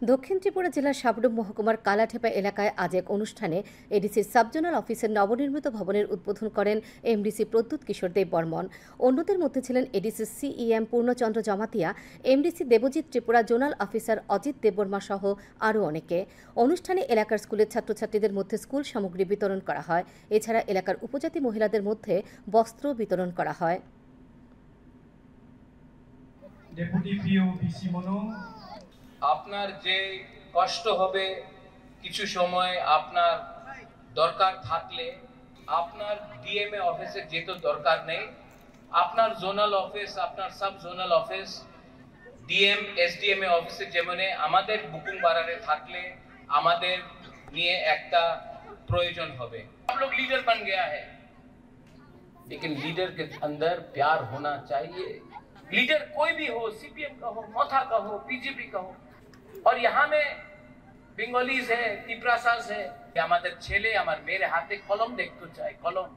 দক্ষিণ ত্রিপুরা জেলার সাবরুম মহকুমার কালাঠেপা এলাকায় আজ এক অনুষ্ঠানে এডিসির সাবজোনাল অফিসের নবনির্মিত ভবনের উদ্বোধন করেন এমডিসি প্রদ্যুৎ কিশোর দেব বর্মন। অন্যদের মধ্যে ছিলেন এডিসির CEM Purnachandra Jamatia, MDC Debjit Tripura zonal officer Ajit Debbarma সহ আরও অনেকে। অনুষ্ঠানে এলাকার স্কুলের ছাত্রছাত্রীদের মধ্যে স্কুল সামগ্রী বিতরণ করা হয়। এছাড়া এলাকার উপজাতি মহিলাদের মধ্যে বস্ত্র বিতরণ করা হয়। আপনার যে কষ্ট হবে কিছু সময় আপনার দরকার থাকলে আপনার ডিএমএ অফিসে যেতে দরকার নেই। আপনার জোনাল অফিস, আপনার সাব জোনাল অফিস, ডিএম এসডিএমএ অফিসে যেমন আমাদের বুকিং বাড়ারে থাকলে আমাদের নিয়ে একটা প্রয়োজন হবে। आप लोग लीडर बन गया है, लेकिन लीडर के अंदर प्यार होना चाहिए। लीडर कोई भी हो, सीपीएम का हो, मोथा का हो, बीजेपी का हो। और यहाँ में बेंगलीज है, तिप्रासास है। हमारे छेले हमारे मेरे हाथे कलम देखते चाहे कलम